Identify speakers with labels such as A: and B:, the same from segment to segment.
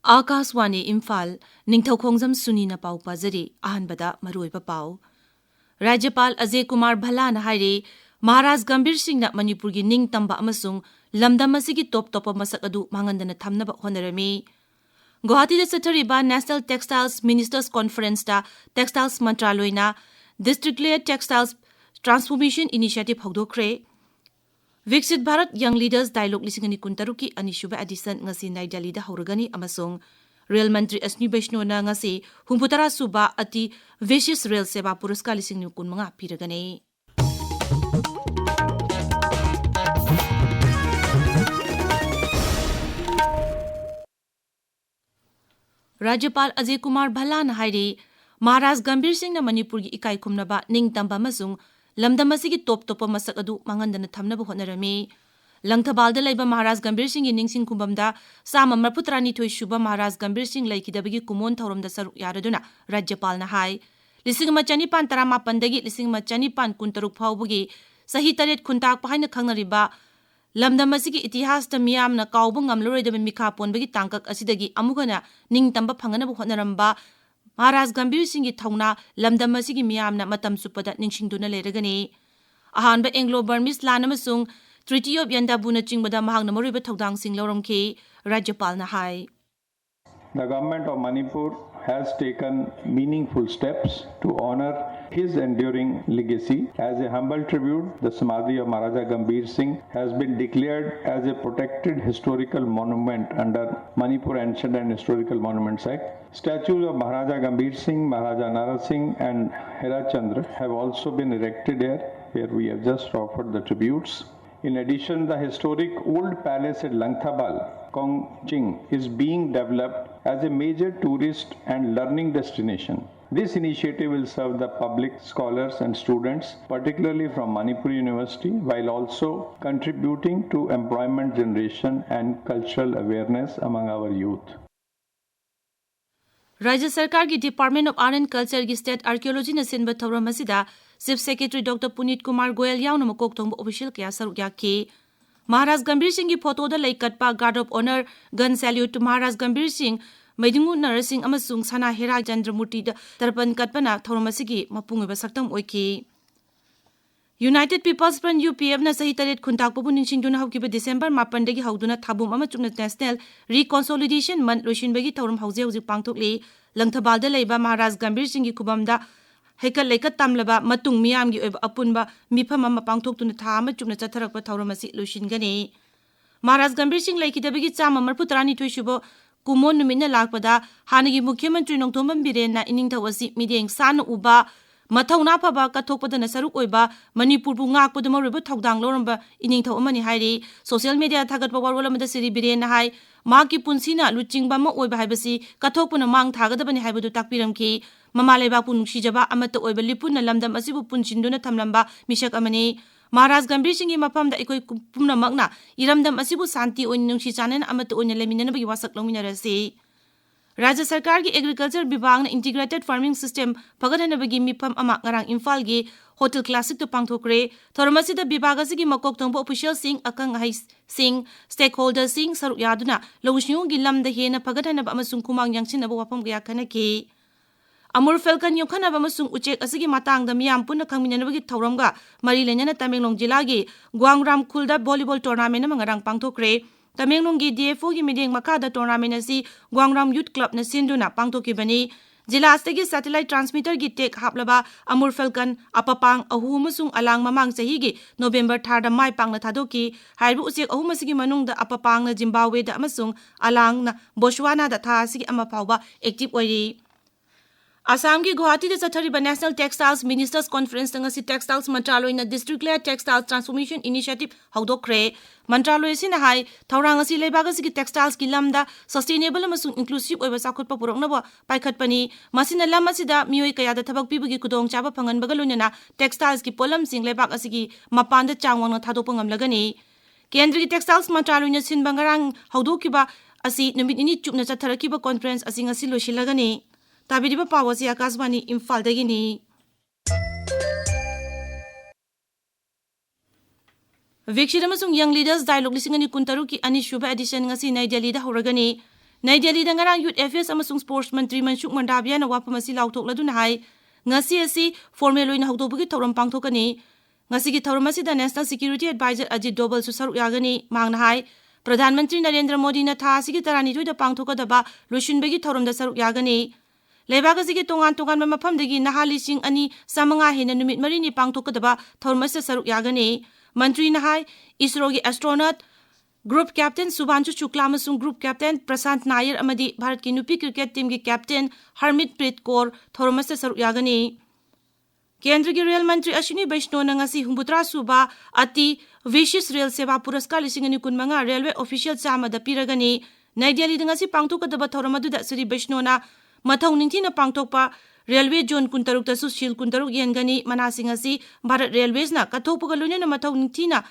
A: Akaswani Imphal, Ningthoukhongjam N.Suni na pau pazari, ahanbada maruiba pau. Rajyapal Ajay Kumar Bhala na haire, Maharaj Gambir Singh na Manipurgi ningtamba amasung lamdam asigi top-topa masak adu mangandana thamnaba honarami. Guwahati da sathariba National Textiles Ministers Conference da Textiles Mantraloy na District-led Textiles Transformation Initiative hogdokre. Viksit Bharat Young Leaders Dialogue lisingani kuntaruki anishuba edition ngasi Nai Delhi da hauragani amasung Rail Mantri N.Suni na ngasi humputara suba ati Vicious Rail Seva Puruskar lising kun mga piragani. Rajyapal Ajay Kumar Bhala na haire Maharaj Gambir Singh na Manipurgi ikai kumnaba ningtamba masung lamdam asigi top-topa masak adu mangandana thamnaba honarami. Langthabalda laiba Maharaj Gambir Singh ningsing kumbamda sama marputrani thoi shuba Maharaj Gambir Singh laikidabagi kumon thauramda saruk yaraduna Rajyapal na hai. Lising machanipan taramapandagi lising machanipan kuntaruk phawbagi sahi taret khuntak pahaina khangnariba lamdam asigi itihas da miyam na kaubu ngamloroida mikha ponbagi tangkak asidagi amugana ningtamba phanganabu honaramba Maharaj Gambir Singh gi thauna lamdam asigi miyamna matam supada ningsingduna leragani. Ahanba Anglo-Burmese lan amasung Treaty of Yandabuna Chingbada Mahang Namoriba Togdang Singh Lorongki, Rajyapal na hai.
B: The government of Manipur has taken meaningful steps to honor his enduring legacy. As a humble tribute, the Samadhi of Maharaja Gambir Singh has been declared as a protected historical monument under Manipur Ancient and Historical Monuments Act. Statues of Maharaja Gambir Singh, Maharaja Nara Singh and Hera Chandra have also been erected here, where we have just offered the tributes. In addition, the historic old palace at Ningthoukhongjam is being developed as a major tourist and learning destination. This initiative will serve the public, scholars and students, particularly from Manipuri University, while also contributing to employment generation and cultural awareness among our youth.
A: Rajya Sarkar ki Department of Art and Culture ki State Archaeology na sinba thawram asida Chief Secretary Dr. Punit Kumar Goyal yauna makok thongba official kaya saruk yakki. Maharaj Gambir Singh ki photo da laikatpa Guard of Honor gun salute to Maharaj Gambir Singh Maidingu Narasing amasung Sana Hera Chandramurti da tarpan katpana thawram asigi mapungiba saktam oiki. United People's Front UPF na sahi taret khuntak pabu ningsingduna haukiba December 8 dagi hauduna thabum ama chukna National Reconsolidation Month loishinbagi thawram hauze hauzik pangthokli Langthabalda leiba Maharaj Gambir Singh gi khubamda Hekal leikat tamlaba matung miyam gi oiba apunba mifam ama pangthoktuna tha ama chukna chatharakpa thawram asi loishingani. Maharaj Gambir Singh laikidabagi chama marputrani thoishubo kumon numina lakpada hanagi Mukhyamantri Nongthombam Biren na iningthau asi mideng sana uba Mathauna phaba kathokpadana saruk oiba Manipur bu ngakpada maruba thogdang loramba iningthau amani hairi social media thagatpa warwal amada siri Biren na hai maki punsina luchingba ma oiba haibasi kathokpuna mang thagadabani haibadu takpiramki mama leibak pu nungsijaba amata oiba lipuna lamdam asibu punchinduna thamlamba misak amani. Maharaj Gambir Singh mapamda ikoi pumna makna iramdam asibu santi oin nungsi chanan amata oin leminanabagi wasak longminarasi. Rajya Sarkar ki Agriculture Bibang na Integrated Farming System paghanabagi mipam ama ngarang Imphal gi Hotel Classic to pangthokre thormasida bibaga sigi makok tongbo official sing akang hai sing stakeholder sing saruk yaduna lawusnyu gi lamda hena paghanaba amasung kumang yangchinaba wapam gya khanaki. Amur Falcon yokhanaba amasung uchek asigi matangda miyam punna khangminanabagi thauramga mari lenyana Tamenglong jila gi Gwangram Khulda volleyball tournament na ngarang pangthokre. Tamenglong gi DFO gi mideng makada tournament asi Gwangram Youth Club na sinduna pangthokibani. Jila astagi satellite transmitter gi tek haplaba Amur Falcon apapang ahu amasung alang mamang sahi gi November 3 da mai pang na thadoki haibu usek ahu masigi manungda apapang na Zimbabwe da amasung alang na Botswana da tha sigi ama phawba active oiri. Assam ki Guwahati da chathariba National Textiles Ministers Conference ngasi Textiles Mantraloy na District-led Textiles Transformation Initiative hawdokre. Mantraloy sina hai thaurang asi leibaga sigi textiles ki lamda sustainable amasung inclusive oiba sakhotpa puroknaba paikhatpani masina lam asida mioi kaya da thabak pibagi kudong chaba phanganbaga loinana textiles ki polam sing leibak asigi mapanda changwang na thadokpa ngamlagani. Kendra ki Textiles Mantraloy na sinbangarang hawdokiba asi numit ini chupna chatharakiba conference asi ngasi loshilagani. Tabiriba pawasi Akaswani Imphal dagini. Viksit amasung Young Leaders Dialogue lisingani kuntaru ki anishuba edition ngasi Nai Delhi da horagani. Nai Delhi da ngarang Youth Affairs amasung Sports Mantri Manshuk Mandabia na wapam asi lauthokladuna hai ngasi asi formal oina hawdobagi thoram pangthokani ngasi gi thoram asi da National Security Advisor Ajit Doval su saruk yagani mangna hai Pradhan Mantri Narendra Modi na tha asi gi tarani thoida pangthokadaba loishinbagi thoram da saruk yagani Leibak asi gi tongan mafamdagi nahali sing ani samanga hena numit marini pangthokadaba thoram asi saruk yagani Mantri na hai ISRO gi astronaut Group Captain Subhanshu Shukla amasung Group Captain Prasant Nair amadi Bharat ki nupi cricket team ki Captain Harmitpreet Kaur thoromasta saruk yagani Kendra ki Rail Mantri Ashwini Vaishnaw na ngasi humbutra suba ati Vicious Rail Seva Puraskar 2015 Railway Official Chama da piragani Nai Delhi da ngasi pangthokadaba thoramadu da Sri Vaishnaw na mathau ningthina pangthokpa Railway Zone 16 ta su shil 16 yengani manasing asi Bharat Railways na kathokpaga loina mathau ningthina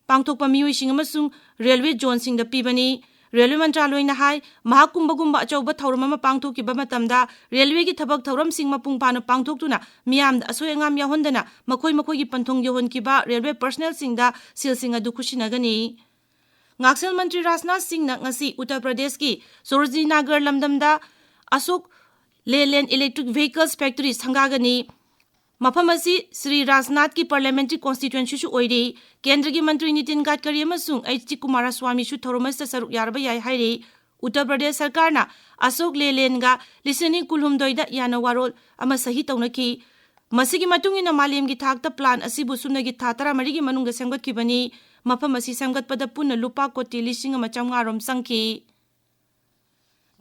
A: pangthokpa miyoi sing amasung railway zone sing da pibani railway mantraloi na hai mahakumbagumba achauba thoram ama pangthokiba matamda railway gi thabak thoram sing mapung pano pangthoktuna miyam da asoi angam yahondana makoi gi panthong yohon kiba railway personnel sing da sil sing adu khusinagani ngaksel mantri Rajnath Singh na ngasi Uttar Pradesh ki Sarojini Nagar lamdamda Ashok Leyland Electric Vehicles Factory sangagani Mafamasi Sri Rajnath ki parliamentary constituency shu oiri Kendra ki Mantri Nitin Gadkari amasung H.D. Kumaraswamy shu thoromasta saruk yarba yai hairi Uttar Pradesh Sarkar na Ashok Leyland ga listening kulhumdoida yana warol ama sahi taunaki masigi matungina malem gi thakta plan asibu sumna gi thatara marigi manungda semgat kibani mafamasi semgat pada punna lupa koti lising ama chamngarom sangki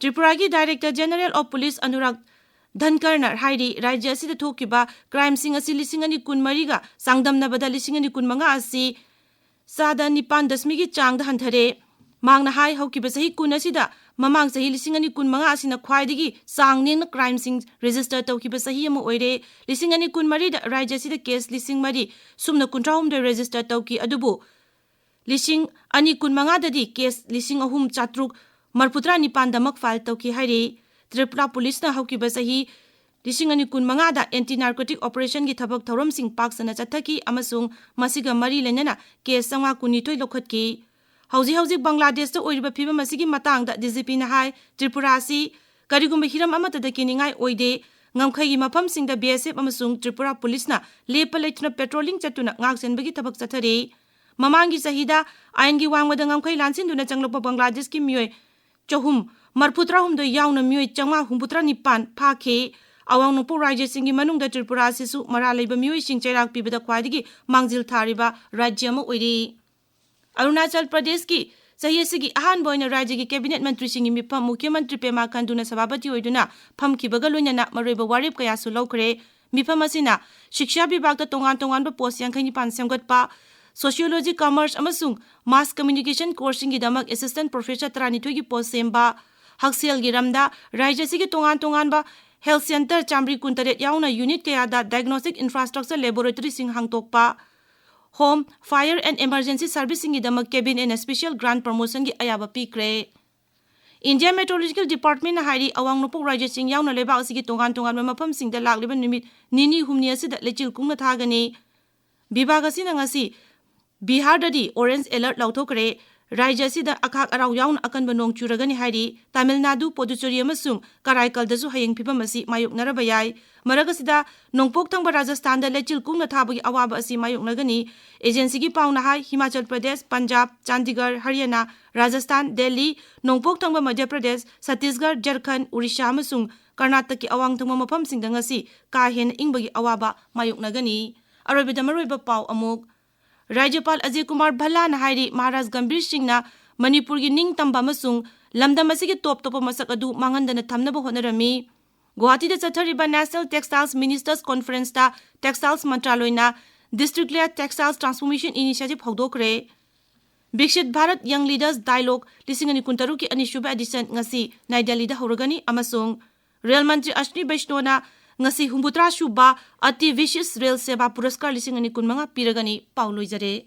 A: Tripura ki Director General of Police Anurag Dhankarnar hairi rajya asida thokiba crime sing asi lisingani kunmariga sangdamnabada lisingani kunmanga asi sada nipan dasmigi changda hanthare mangna hai haukiba sahi kun asida mamang sahi lisingani kunmanga asina khwaidigi sangning na crime sing register tawkiba sahi ama oire lisingani kunmari da rajya asida case lising mari sumna kuntrahum de register tawki adubu lising ani kunmanga dadi case lising ahum chatruk marputra nipan damak file tawki hairi Tripura Police na haukiba sahi lisingani kunmanga da anti-narcotic operation gi thabak thoram sing paksana chathaki amasung masiga mari lenana case sangwa kunitoi lokhatki hauji Bangladesh ta oiriba phiba masigi matang da DGP na hai Tripura si karigumba hiram amata da kiningai oide ngamkhai gi mafam sing da BSF amasung Tripura Police na lepa leitna patrolling chatuna ngaksen bagi thabak chathare mamangi sahida ain gi wangwada ngamkhai lansin duna changlokpa Bangladesh ki mioi chohum Marputra humdo yauna mioi changma humputra nipan phake awang nungpo rajya singi manungda Tripura sisu maralaiba mioi sing chairak pibada khwaidigi mangjil thariba rajya ma oiri Arunachal Pradesh ki sahi asigi ahan boina rajya ki cabinet mantri singi mipam Mukhyamantri Mantri Pema Khanduna sababati oiduna phamkibaga loinana maroiba warip kaya su laukre mipam asina shiksha bibagta tongan ba post yang khaini pan semgatpa Sociology Commerce amasung Mass Communication course gi damak assistant professor Tranithoi gi post semba Haksel Giramda, Rajya Sigi Tongan ba Health Center Chambri Kuntaret Yauna Unit Kaya da Diagnostic Infrastructure Laboratory Sing Hangtokpa Home, Fire and Emergency Servicing gi damak cabin and special grant promotion gi ayaba pikre India Meteorological Department na hairi awang nupok Rajya Sing Yauna Leba Sigi Tongan mafam sing da lakliba numit nini humni asida lechil kungna thagani Bibaga sina ngasi Bihar dadi orange alert lauthokre Rajya sida akhak arau yaun akan banong churagani hairi Tamil Nadu Puducherry amasung Karaikal dasu hayeng phibam asi mayok narabayai maraga sida nongpok thangba Rajasthan da lechil kungna thabagi awaba asi mayok nagani agency gi pauna hai Himachal Pradesh Punjab Chandigarh Haryana Rajasthan Delhi nongpok thangba Madhya Pradesh Chhattisgarh Jharkhand Odisha amasung Karnataka ki awang thangba mafam sing da ngasi ka hen ingbagi awaba mayok nagani aroibeda maroiba pau amuk Rajyapal Ajay Kumar Bhalla na hairi Maharaj Gambhir Singh na Manipur gi ningtamba amasung lamdam asigi top masak adu mangandana thamnaba honarami Guwahati da chathariba National Textiles Ministers Conference ta Textiles Mantraloi na District Layer Textiles Transformation Initiative hogdokre Bikshit Bharat Young Leaders Dialogue 2016 ki anishuba edition ngasi Nai Delhi da horagani amasung Rail Mantri Ashwini Vaishnaw na ngasi humbutra shuba ati vicious rail seva puraskar 2019 piragani pauloijare